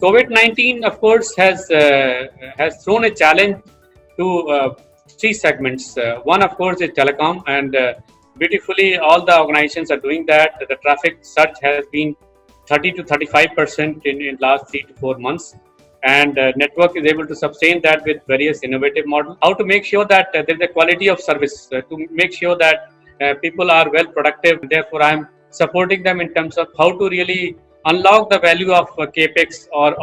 COVID-19, of course, has thrown a challenge to three segments. One, of course, is telecom, and beautifully, all the organizations are doing that. The traffic surge has been 30 to 35% in last 3 to 4 months, and network is able to sustain that with various innovative models. How to make sure that there is a quality of service, to make sure that people are well productive. Therefore, I am supporting them in terms of how to really unlock the value of capex or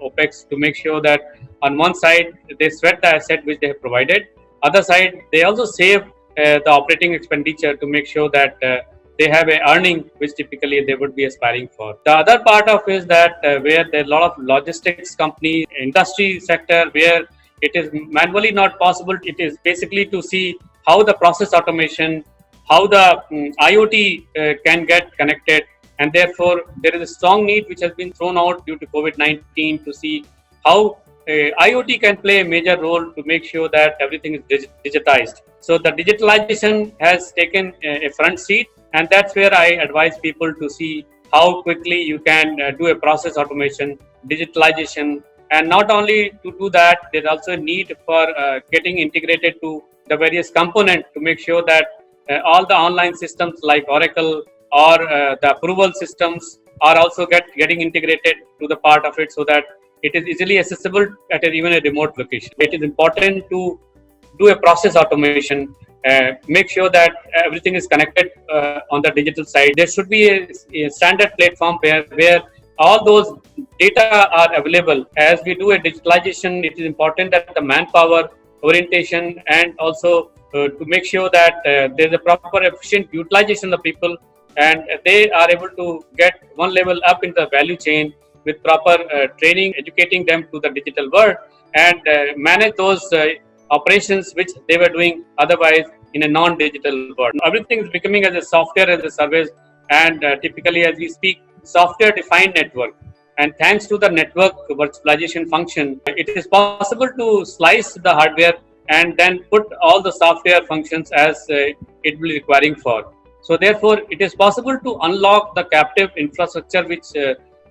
opex, to make sure that on one side they sweat the asset which they have provided, other side they also save the operating expenditure to make sure that they have a earning which typically they would be aspiring for. The other part of is that where there are a lot of logistics companies, industry sector, where it is manually not possible. It is basically to see how the process automation, how the IoT can get connected, and therefore there is a strong need which has been thrown out due to COVID-19 to see how IoT can play a major role to make sure that everything is digitized. So the digitalization has taken a front seat, and that's where I advise people to see how quickly you can do a process automation, digitalization, and not only to do that, there's also a need for getting integrated to the various components to make sure that all the online systems like Oracle or the approval systems are also getting integrated to the part of it, so that it is easily accessible at even a remote location. It is important to do a process automation, make sure that everything is connected on the digital side. There should be a standard platform where all those data are available. As we do a digitalization, it is important that the manpower orientation and also to make sure that there is a proper efficient utilization of people, and they are able to get one level up in the value chain with proper training, educating them to the digital world, and manage those operations which they were doing otherwise in a non-digital world. Everything is becoming as a software as a service, and typically as we speak, software-defined network. And thanks to the network virtualization function, it is possible to slice the hardware and then put all the software functions as it will be requiring for. So therefore, it is possible to unlock the captive infrastructure which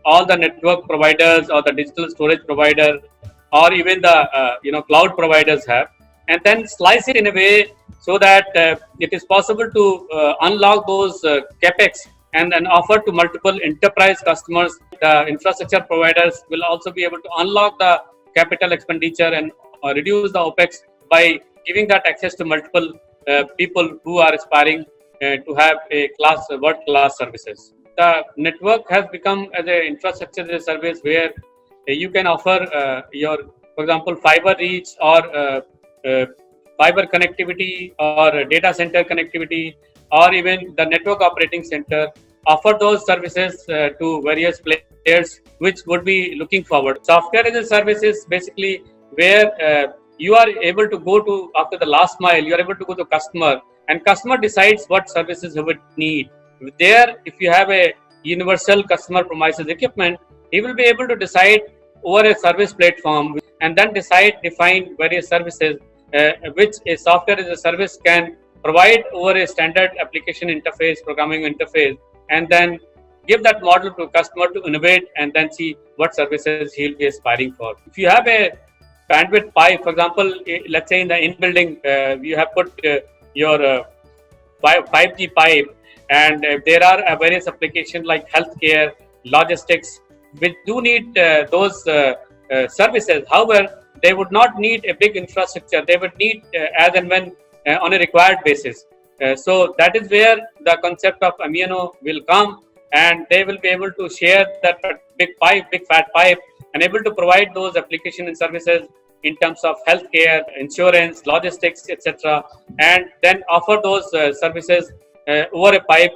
all the network providers or the digital storage provider or even the cloud providers have, and then slice it in a way so that it is possible to unlock those capex and then offer to multiple enterprise customers. The infrastructure providers will also be able to unlock the capital expenditure and reduce the OPEX by giving that access to multiple people who are aspiring to have a world-class services. The network has become as an infrastructure as a service where you can offer for example, fiber reach or fiber connectivity or data center connectivity, or even the network operating center. Offer those services to various players which would be looking forward. Software as a service is basically where you are able to go to after the last mile. You are able to go to customer, and customer decides what services he would need. There, if you have a universal customer premises equipment, he will be able to decide over a service platform and then define various services which a software as a service can provide over a standard application interface, programming interface, and then give that model to customer to innovate and then see what services he'll be aspiring for. If you have a bandwidth pipe, for example, let's say in the in-building, you have put your 5G pipe, and there are various applications like healthcare, logistics, which do need those services. However, they would not need a big infrastructure. They would need as and when on a required basis. So that is where the concept of MVNO will come, and they will be able to share that big fat pipe, and able to provide those application and services in terms of healthcare, insurance, logistics, etc., and then offer those services over a pipe.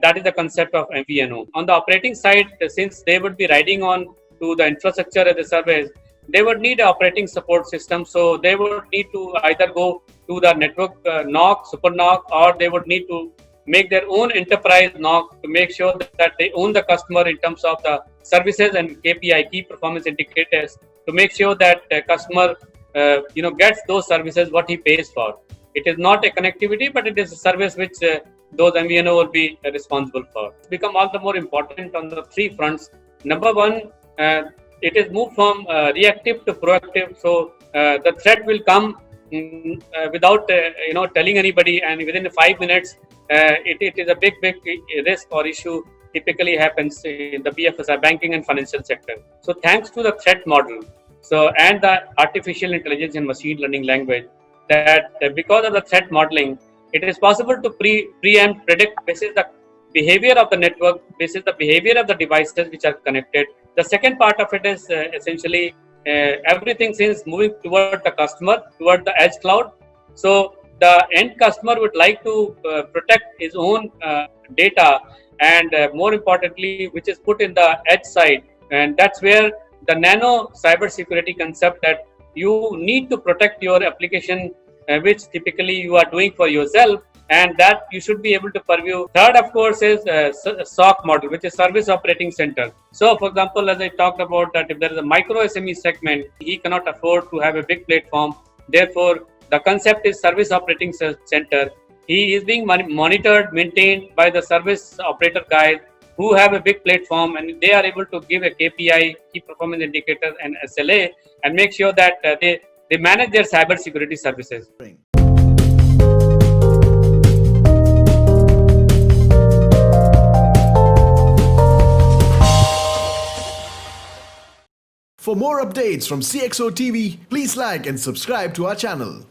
That is the concept of MVNO. On the operating side, since they would be riding on to the infrastructure as a service, they would need an operating support system. So they would need to either go to the network NOC, super NOC, or they would need to make their own enterprise NOC to make sure that they own the customer in terms of the services and KPI, key performance indicators, to make sure that the customer gets those services what he pays for. It is not a connectivity, but it is a service which those MVNO will be responsible for. It's become all the more important on the three fronts. Number one, uh, it is moved from reactive to proactive. So the threat will come without telling anybody, and within 5 minutes, it is a big risk or issue. Typically happens in the BFSI, banking and financial sector. So thanks to the threat model, so and the artificial intelligence and machine learning language, that because of the threat modeling, it is possible to preempt, predict basis the behavior of the network, basis the behavior of the devices which are connected. The second part of it is essentially everything since moving toward the customer, toward the edge cloud. So the end customer would like to protect his own data, and more importantly, which is put in the edge side, and that's where the nano cyber security concept, that you need to protect your application, which typically you are doing for yourself, and that you should be able to purview. Third, of course, is SOC model, which is service operating center. So, for example, as I talked about, that if there is a micro SME segment, he cannot afford to have a big platform. Therefore, the concept is service operating center. He is being monitored, maintained by the service operator guys who have a big platform, and they are able to give a KPI, key performance indicator, and SLA, and make sure that they manage their cyber security services. For more updates from CXO TV, please like and subscribe to our channel.